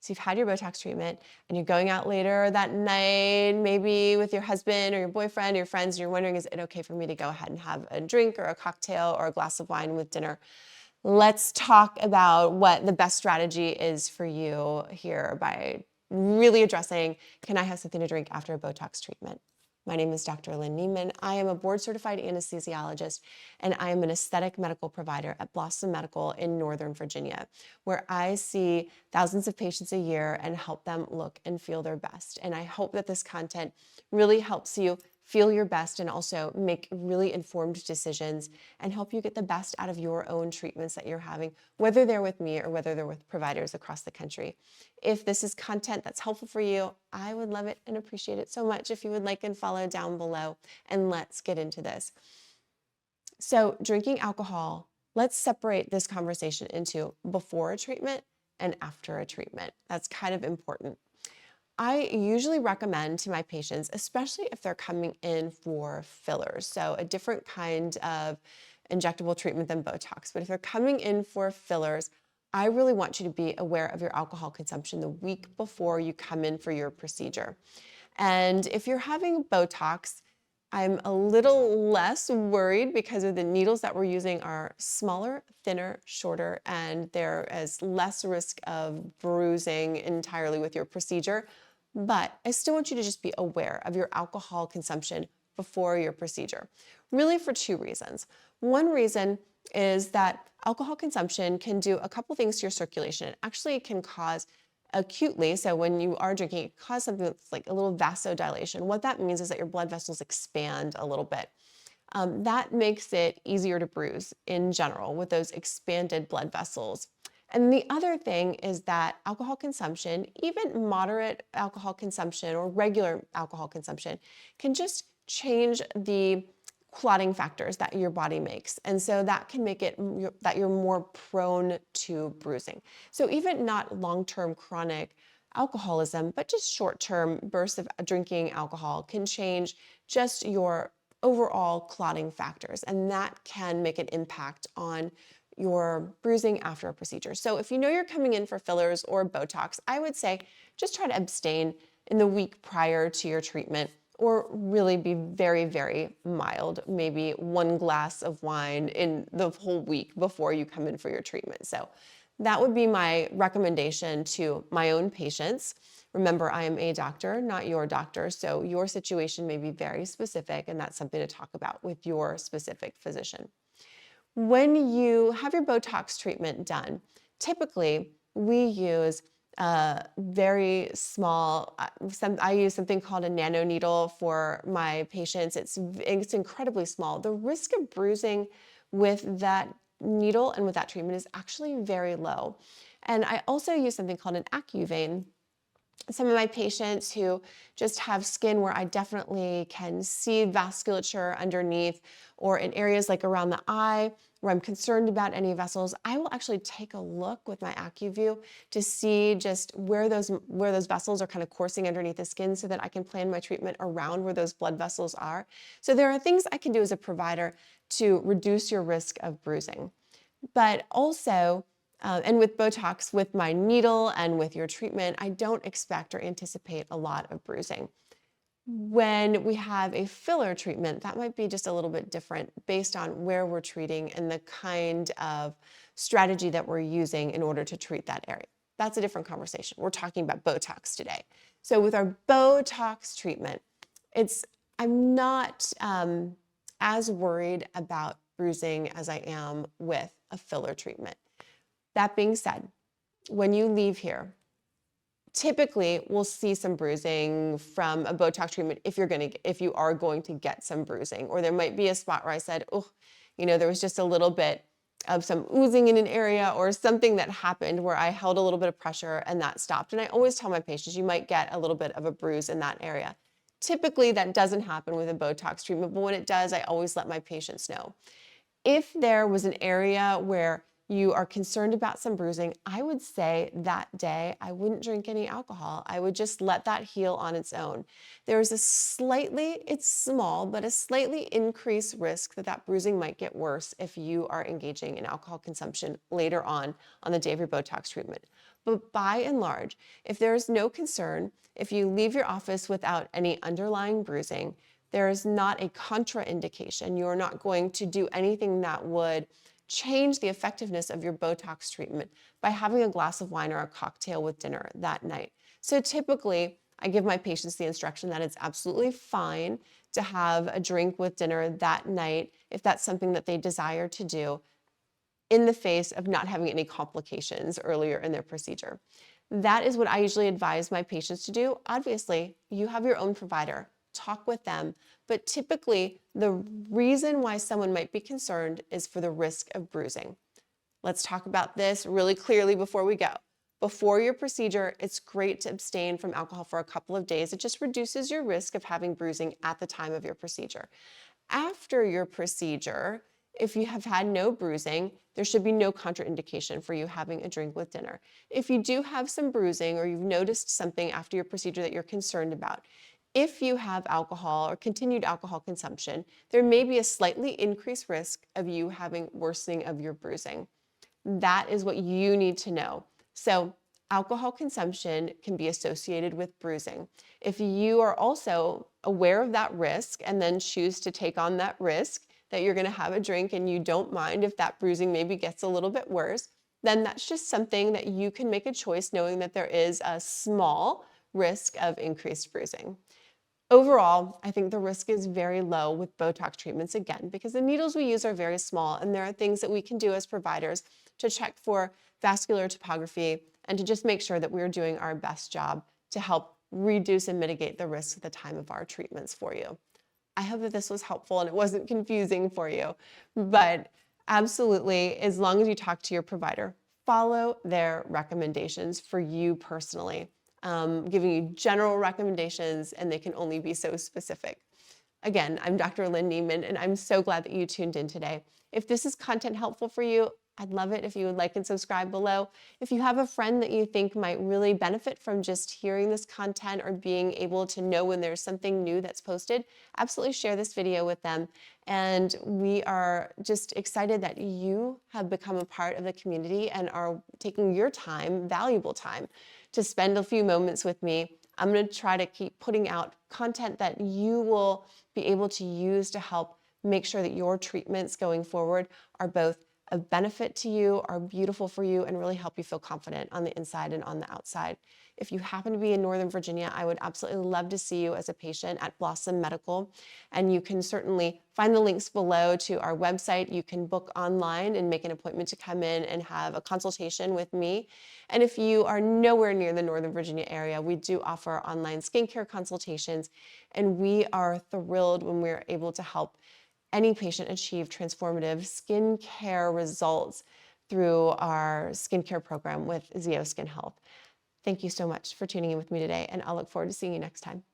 So you've had your Botox treatment and you're going out later that night, maybe with your husband or your boyfriend or your friends, and you're wondering, is it okay for me to go ahead and have a drink or a cocktail or a glass of wine with dinner? Let's talk about what the best strategy is for you here by really addressing, can I have something to drink after a Botox treatment? My name is Dr. Lynn Neiman. I am a board-certified anesthesiologist, and I am an aesthetic medical provider at Blossom Medical in Northern Virginia, where I see thousands of patients a year and help them look and feel their best. And I hope that this content really helps you feel your best and also make really informed decisions and help you get the best out of your own treatments that you're having, whether they're with me or whether they're with providers across the country. If this is content that's helpful for you, I would love it and appreciate it so much if you would like and follow down below, and let's get into this. So drinking alcohol, let's separate this conversation into before a treatment and after a treatment. That's kind of important. I usually recommend to my patients, especially if they're coming in for fillers, so a different kind of injectable treatment than Botox, but if they're coming in for fillers, I really want you to be aware of your alcohol consumption the week before you come in for your procedure. And if you're having Botox, I'm a little less worried because of the needles that we're using are smaller, thinner, shorter, and there is less risk of bruising entirely with your procedure. But I still want you to just be aware of your alcohol consumption before your procedure, really for two reasons. One reason is that alcohol consumption can do a couple things to your circulation. It actually can cause acutely, so when you are drinking, it causes something that's like a little vasodilation. What that means is that your blood vessels expand a little bit. That makes it easier to bruise in general with those expanded blood vessels. And the other thing is that alcohol consumption, even moderate alcohol consumption or regular alcohol consumption, can just change the clotting factors that your body makes. And so that can make it that you're more prone to bruising. So even not long-term chronic alcoholism, but just short-term bursts of drinking alcohol can change just your overall clotting factors. And that can make an impact on your bruising after a procedure. So if you know you're coming in for fillers or Botox, I would say just try to abstain in the week prior to your treatment, or really be very, very mild, maybe one glass of wine in the whole week before you come in for your treatment. So that would be my recommendation to my own patients. Remember, I am a doctor, not your doctor, so your situation may be very specific, and that's something to talk about with your specific physician. When you have your Botox treatment done, typically we use a very small, I use something called a nano needle for my patients. It's incredibly small. The risk of bruising with that needle and with that treatment is actually very low. And I also use something called an AccuVein. Some of my patients who just have skin where I definitely can see vasculature underneath, or in areas like around the eye where I'm concerned about any vessels, I will actually take a look with my AccuView to see just where those vessels are kind of coursing underneath the skin so that I can plan my treatment around where those blood vessels are. So there are things I can do as a provider to reduce your risk of bruising. But also, and with Botox, with my needle and with your treatment, I don't expect or anticipate a lot of bruising. When we have a filler treatment, that might be just a little bit different based on where we're treating and the kind of strategy that we're using in order to treat that area. That's a different conversation. We're talking about Botox today. So with our Botox treatment, I'm not as worried about bruising as I am with a filler treatment. That being said, when you leave here, typically we'll see some bruising from a Botox treatment if you are going to get some bruising, or there might be a spot where I said, oh, there was just a little bit of some oozing in an area or something that happened where I held a little bit of pressure and that stopped. And I always tell my patients, you might get a little bit of a bruise in that area. Typically that doesn't happen with a Botox treatment, but when it does, I always let my patients know. If there was an area where you are concerned about some bruising, I would say that day I wouldn't drink any alcohol. I would just let that heal on its own. There's it's small, but a slightly increased risk that bruising might get worse if you are engaging in alcohol consumption later on the day of your Botox treatment. But by and large, if there is no concern, if you leave your office without any underlying bruising, there is not a contraindication. You're not going to do anything that would change the effectiveness of your Botox treatment by having a glass of wine or a cocktail with dinner that night. So typically, I give my patients the instruction that it's absolutely fine to have a drink with dinner that night if that's something that they desire to do, in the face of not having any complications earlier in their procedure. That is what I usually advise my patients to do. Obviously, you have your own provider, talk with them, but typically the reason why someone might be concerned is for the risk of bruising. Let's talk about this really clearly before we go. Before your procedure, it's great to abstain from alcohol for a couple of days. It just reduces your risk of having bruising at the time of your procedure. After your procedure, if you have had no bruising, there should be no contraindication for you having a drink with dinner. If you do have some bruising or you've noticed something after your procedure that you're concerned about, if you have alcohol or continued alcohol consumption, there may be a slightly increased risk of you having worsening of your bruising. That is what you need to know. So alcohol consumption can be associated with bruising. If you are also aware of that risk and then choose to take on that risk that you're going to have a drink and you don't mind if that bruising maybe gets a little bit worse, then that's just something that you can make a choice knowing that there is a small risk of increased bruising. Overall, I think the risk is very low with Botox treatments, again, because the needles we use are very small, and there are things that we can do as providers to check for vascular topography and to just make sure that we're doing our best job to help reduce and mitigate the risk at the time of our treatments for you. I hope that this was helpful and it wasn't confusing for you, but absolutely, as long as you talk to your provider, follow their recommendations for you personally. Giving you general recommendations, and they can only be so specific. Again, I'm Dr. Lynn Neiman, and I'm so glad that you tuned in today. If this is content helpful for you, I'd love it if you would like and subscribe below. If you have a friend that you think might really benefit from just hearing this content or being able to know when there's something new that's posted, absolutely share this video with them. And we are just excited that you have become a part of the community and are taking your time, valuable time, to spend a few moments with me. I'm going to try to keep putting out content that you will be able to use to help make sure that your treatments going forward are both a benefit to you, are beautiful for you, and really help you feel confident on the inside and on the outside. If you happen to be in Northern Virginia, I would absolutely love to see you as a patient at Blossom Medical. And you can certainly find the links below to our website. You can book online and make an appointment to come in and have a consultation with me. And if you are nowhere near the Northern Virginia area, we do offer online skincare consultations. And we are thrilled when we're able to help any patient achieve transformative skincare results through our skincare program with Zeo Skin Health. Thank you so much for tuning in with me today, and I'll look forward to seeing you next time.